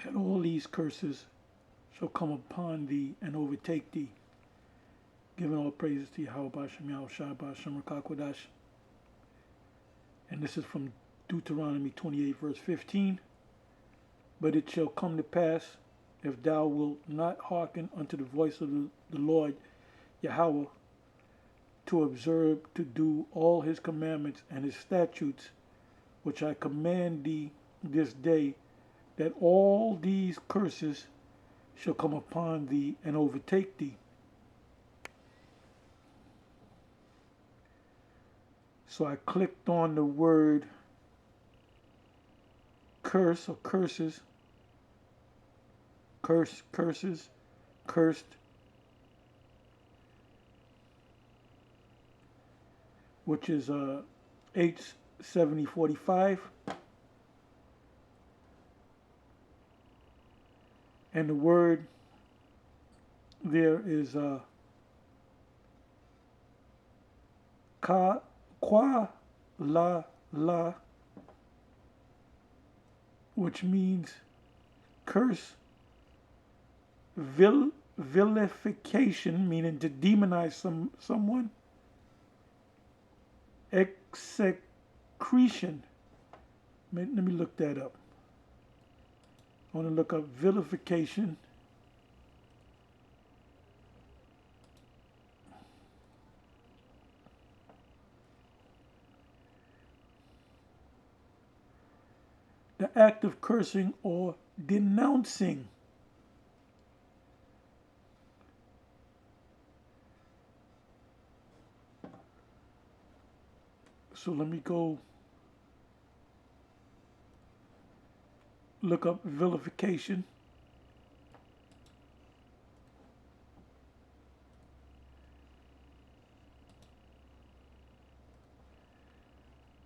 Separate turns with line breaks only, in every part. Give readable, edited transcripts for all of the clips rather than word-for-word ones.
that all these curses shall come upon thee and overtake thee. Giving all praises to Yahweh Bashem Yahushua Bashem Rakakwadash. And this is from Deuteronomy 28 verse 15. But it shall come to pass, if thou wilt not hearken unto the voice of the Lord Yahweh, to observe to do all his commandments and his statutes, which I command thee this day, that all these curses shall come upon thee and overtake thee. So I clicked on the word curse or curses, curses, cursed, which is H7045. And the word there is qua la, which means curse, vilification, meaning to demonize someone, execration. Let me look that up. I want to look up vilification. The act of cursing or denouncing. So let me go look up vilification.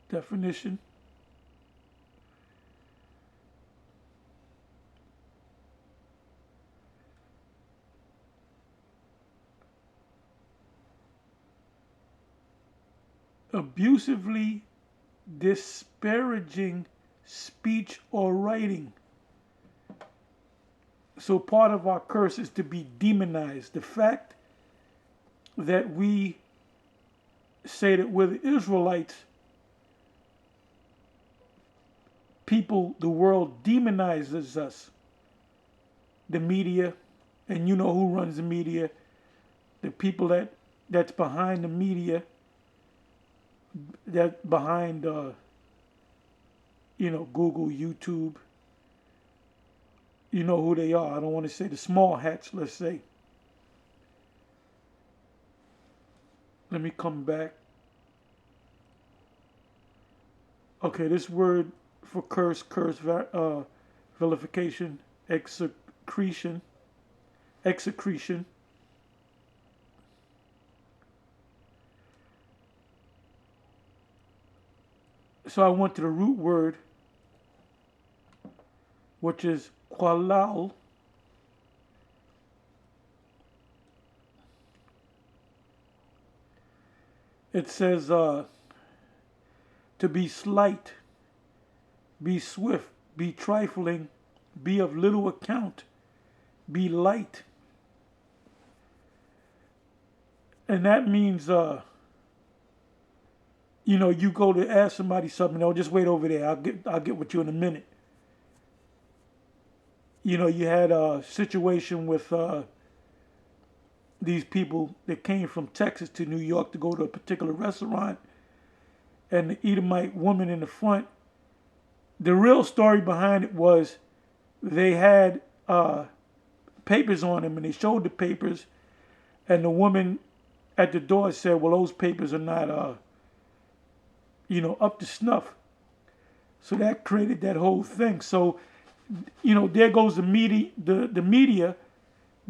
Definition. Abusively disparaging speech or writing. So part of our curse is to be demonized. The fact that we say that we're the Israelites, people, the world demonizes us. The media, and you know who runs the media, the people that's behind the media, that behind Google, YouTube. You know who they are. I don't want to say the small hats, let's say. Let me come back. Okay, this word for curse, vilification, execration. So I went to the root word, which is qualal. It says to be slight, be swift, be trifling, be of little account, be light. And that means you go to ask somebody something, they'll just wait over there. I'll get with you in a minute. You had a situation with these people that came from Texas to New York to go to a particular restaurant, and the Edomite woman in the front. The real story behind it was they had papers on them, and they showed the papers, and the woman at the door said, "Well, those papers are not up to snuff." So that created that whole thing. So, there goes the media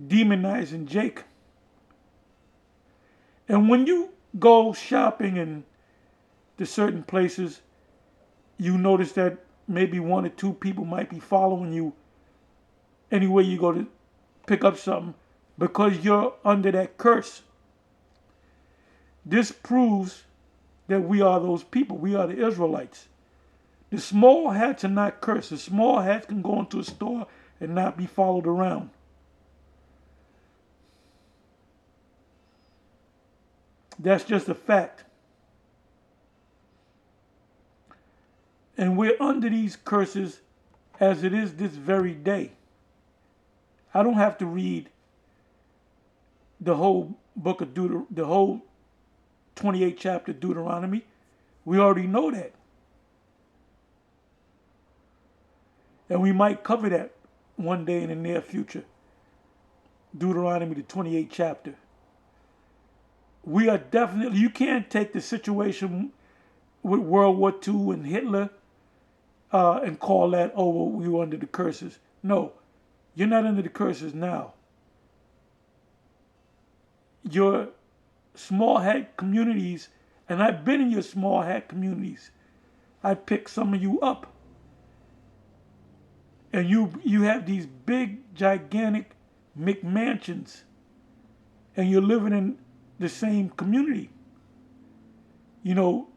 demonizing Jake. And when you go shopping in to certain places, you notice that maybe one or two people might be following you anywhere you go to pick up something because you're under that curse. This proves that we are those people. We are the Israelites. The small hats are not cursed. The small hats can go into a store and not be followed around. That's just a fact. And we're under these curses as it is this very day. I don't have to read the whole book of the whole 28th chapter of Deuteronomy. We already know that. And we might cover that one day in the near future. Deuteronomy, the 28th chapter. We are definitely, you can't take the situation with World War II and Hitler and call that, oh, well, we were under the curses. No, you're not under the curses now. Your small hat communities, and I've been in your small hat communities. I picked some of you up. And you have these big, gigantic McMansions, and you're living in the same community. You know,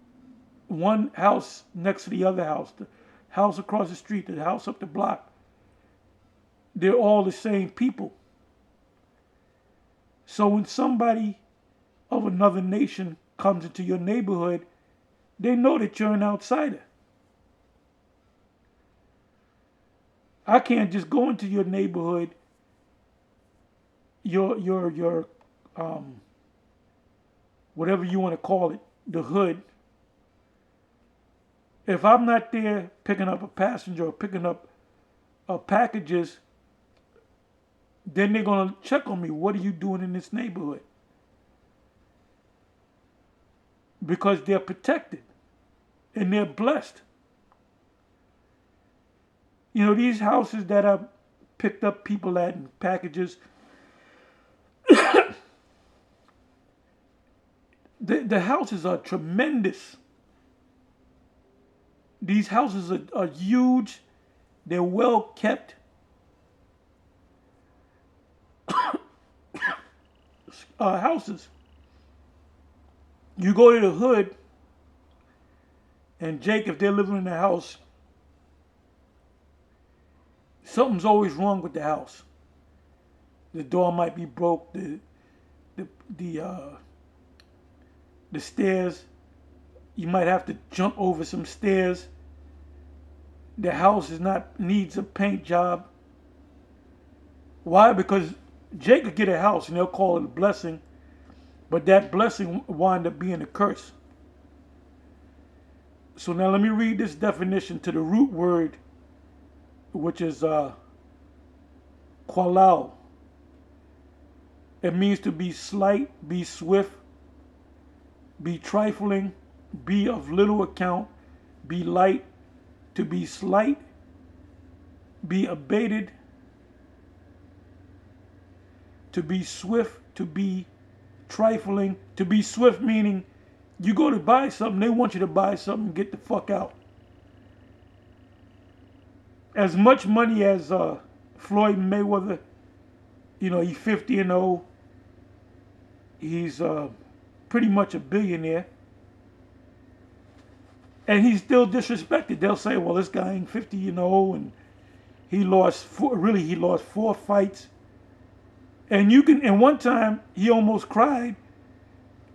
one house next to the other house, the house across the street, the house up the block. They're all the same people. So when somebody of another nation comes into your neighborhood, they know that you're an outsider. I can't just go into your neighborhood, your whatever you want to call it, the hood. If I'm not there picking up a passenger or picking up packages, then they're gonna check on me. What are you doing in this neighborhood? Because they're protected and they're blessed. You know, these houses that I've picked up people at and packages, the houses are tremendous. These houses are huge. They're well kept. Houses. You go to the hood, and Jake, if they're living in the house, something's always wrong with the house. The door might be broke. The stairs, you might have to jump over some stairs. The house needs a paint job. Why? Because Jake could get a house and they'll call it a blessing, but that blessing wind up being a curse. So now let me read this definition to the root word, which is qualal. It means to be slight, be swift, be trifling, be of little account, be light, to be slight, be abated, to be swift, to be trifling. To be swift meaning you go to buy something, they want you to buy something and get the fuck out. As much money as Floyd Mayweather, you know, he's 50-0. He's pretty much a billionaire. And he's still disrespected. They'll say, well, this guy ain't 50-0 and he lost 4 fights. And one time he almost cried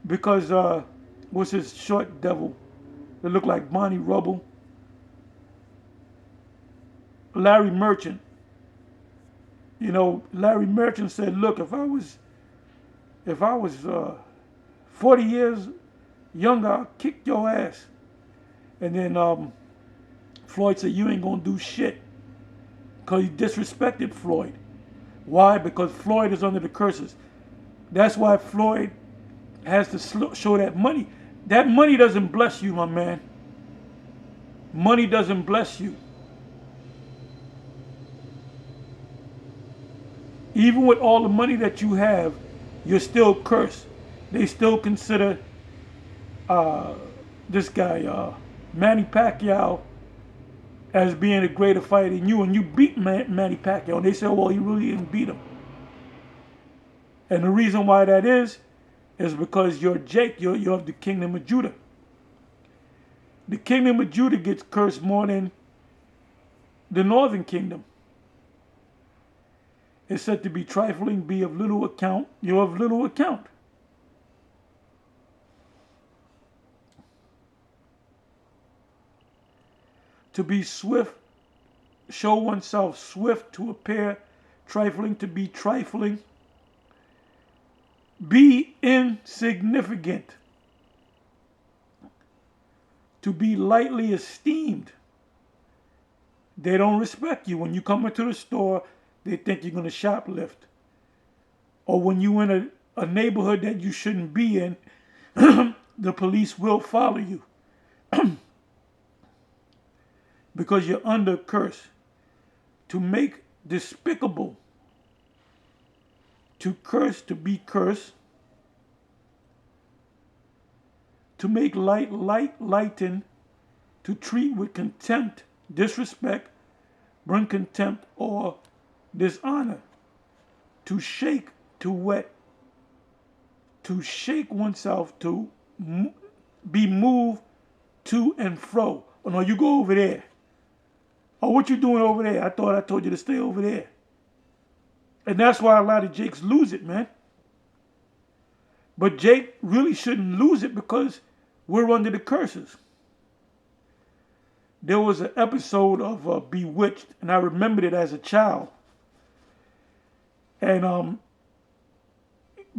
because what's his short devil that looked like Bonnie Rubble? Larry Merchant. You know, Larry Merchant said, look, if I was 40 years younger, I'll kick your ass. And then Floyd said, you ain't gonna do shit. Because he disrespected Floyd. Why? Because Floyd is under the curses. That's why Floyd has to show that money. That money doesn't bless you, my man. Money doesn't bless you. Even with all the money that you have, you're still cursed. They still consider this guy, Manny Pacquiao, as being a greater fighter than you, and you beat Manny Pacquiao. And they say, well, you really didn't beat him. And the reason why that is because you're Jake, you're of the kingdom of Judah. The kingdom of Judah gets cursed more than the northern kingdom. is said to be trifling, be of little account, you're of little account. To be swift, show oneself swift, to appear trifling, to be trifling. Be insignificant. To be lightly esteemed. They don't respect you. When you come into the store, they think you're going to shoplift. Or when you in a neighborhood that you shouldn't be in, the police will follow you. Because you're under curse. To make despicable. To curse, to be cursed. To make lighten. To treat with contempt, disrespect, bring contempt or dishonor. To shake, to wet. To shake oneself, to be moved to and fro. Oh no, you go over there. Oh, what you doing over there? I thought I told you to stay over there. And that's why a lot of Jakes lose it, man. But Jake really shouldn't lose it because we're under the curses. There was an episode of Bewitched, and I remembered it as a child. And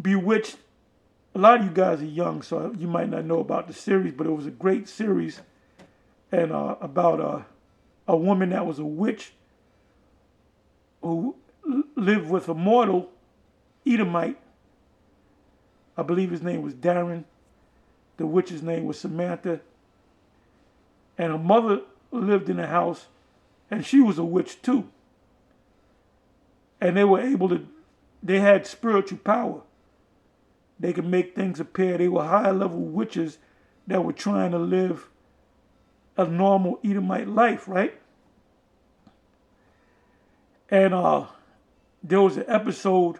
Bewitched, a lot of you guys are young, so you might not know about the series, but it was a great series, and about a woman that was a witch who lived with a mortal Edomite. I believe his name was Darren. The witch's name was Samantha. And her mother lived in the house, and she was a witch too. And they were able to, they had spiritual power. They could make things appear. They were high level witches that were trying to live a normal Edomite life, right? And there was an episode,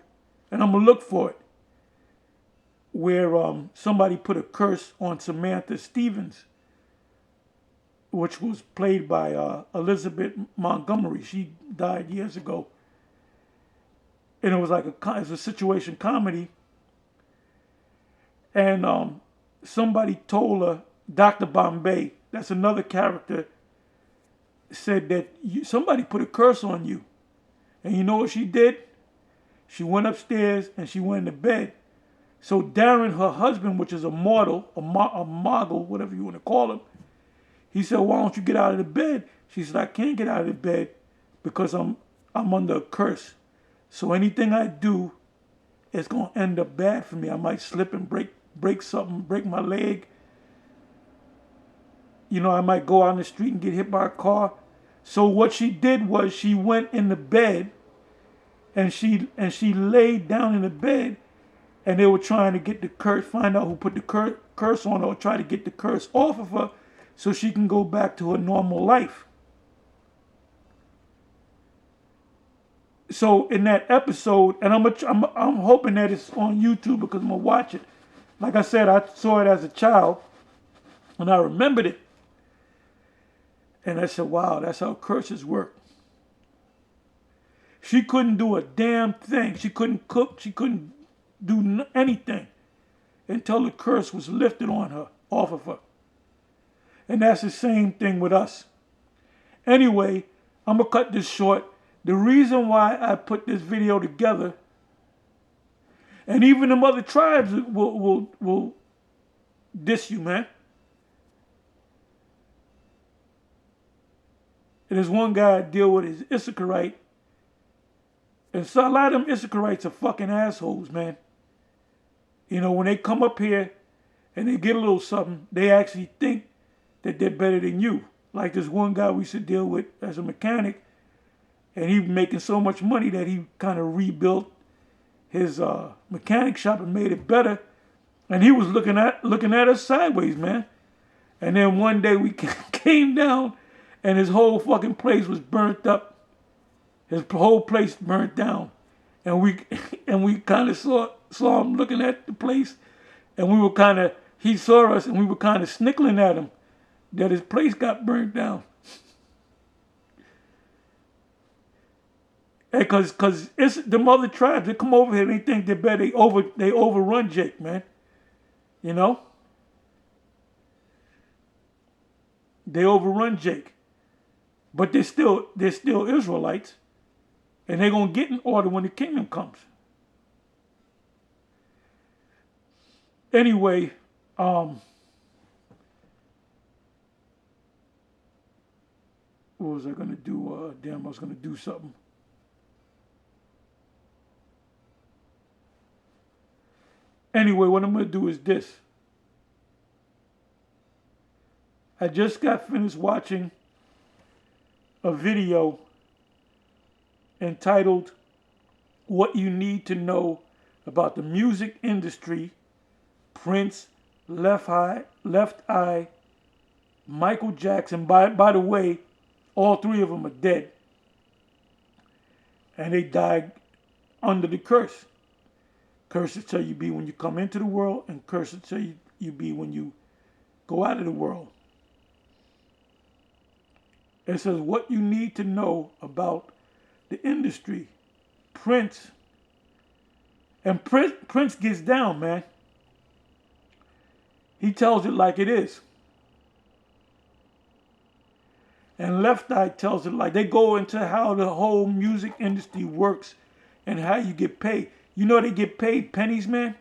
and I'm going to look for it, where somebody put a curse on Samantha Stevens, which was played by Elizabeth Montgomery. She died years ago. And it was like it's a situation comedy. And somebody told her, Dr. Bombay, that's another character, said that somebody put a curse on you. And you know what she did? She went upstairs and she went into bed. So Darren, her husband, which is a mortal, a mogul, whatever you want to call him, he said, why don't you get out of the bed? She said, I can't get out of the bed because I'm under a curse. So anything I do is going to end up bad for me. I might slip and break something, break my leg. You know, I might go out in the street and get hit by a car. So what she did was she went in the bed and she laid down in the bed, and they were trying to get the curse, find out who put the curse on her, or try to get the curse off of her so she can go back to her normal life. So in that episode, and I'm hoping that it's on YouTube because I'm gonna watch it. Like I said, I saw it as a child, and I remembered it. And I said, wow, that's how curses work. She couldn't do a damn thing. She couldn't cook. She couldn't do anything until the curse was lifted on her, off of her. And that's the same thing with us. Anyway, I'm going to cut this short. The reason why I put this video together, and even them other tribes will diss you, man. And there's one guy I deal with, is Issacharite. And so a lot of them Issacharites are fucking assholes, man. You know, when they come up here and they get a little something, they actually think that they're better than you. Like this one guy we used to deal with as a mechanic, and he was making so much money that he kind of rebuilt his mechanic shop and made it better. And he was looking at us sideways, man. And then one day we came down, and his whole fucking place was burnt up. His whole place burnt down. And we kind of saw him looking at the place, and we were kind of, he saw us, and we were kind of snickling at him that his place got burnt down. Cause it's the other tribes. They come over here. They think they're better. They overrun Jake, man. You know, they overrun Jake, but they're still Israelites, and they're gonna get in order when the kingdom comes. Anyway, what was I gonna do? Damn, I was gonna do something. Anyway, what I'm gonna do is this. I just got finished watching a video entitled "What You Need to Know About the Music Industry." Prince, Left Eye, Michael Jackson. By the way, all three of them are dead, and they died under the curse. Cursed shall you be when you come into the world, and cursed shall you be when you go out of the world. It says what you need to know about the industry. Prince. And Prince gets down, man. He tells it like it is. And Left Eye tells it like they go into how the whole music industry works and how you get paid. You know they get paid pennies, man.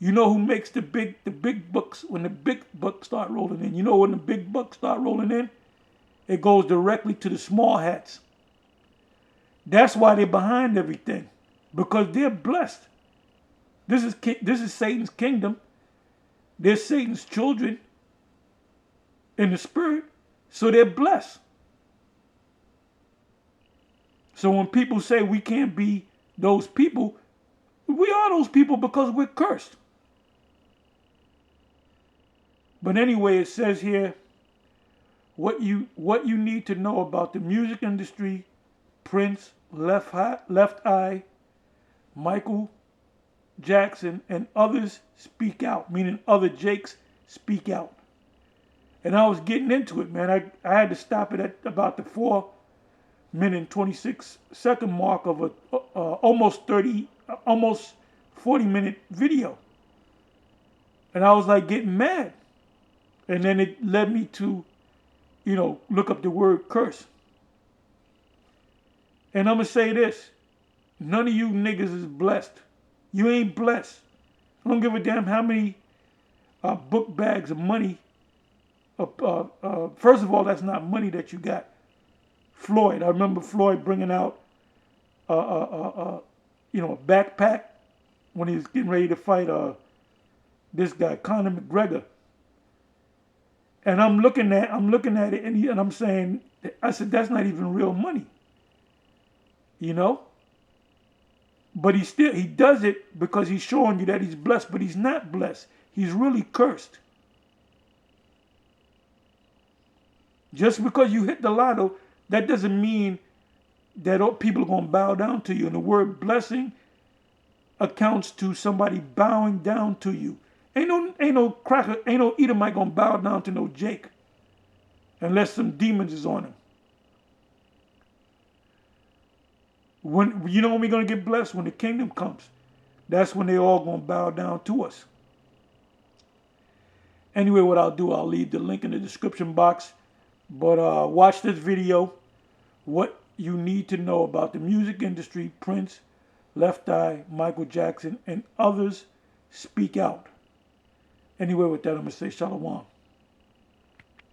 You know who makes the big bucks when the big bucks start rolling in. You know when the big bucks start rolling in, it goes directly to the small hats. That's why they're behind everything, because they're blessed. This is Satan's kingdom. They're Satan's children in the spirit, so they're blessed. So when people say we can't be those people, we are those people because we're cursed. But anyway, it says here what you need to know about the music industry. Prince, Left Eye, Michael Jackson, and others speak out, meaning other Jakes speak out. And I was getting into it, man. I had to stop it at about the 4-minute and 26-second mark of a almost 40-minute video. And I was like getting mad. And then it led me to, look up the word curse. And I'm going to say this. None of you niggas is blessed. You ain't blessed. I don't give a damn how many book bags of money. First of all, that's not money that you got. Floyd, I remember Floyd bringing out, a backpack when he was getting ready to fight this guy, Conor McGregor. And I'm looking at it, and I'm saying, I said, that's not even real money, But he does it because he's showing you that he's blessed, but he's not blessed. He's really cursed. Just because you hit the lotto, that doesn't mean that people are going to bow down to you. And the word blessing accounts to somebody bowing down to you. Ain't no cracker, ain't no Edomite going to bow down to no Jake unless some demons is on him. When we're going to get blessed? When the kingdom comes. That's when they all going to bow down to us. Anyway, what I'll do, I'll leave the link in the description box. But watch this video. What you need to know about the music industry. Prince, Left Eye, Michael Jackson, and others speak out. Anyway, with that, I'm going to say shalom.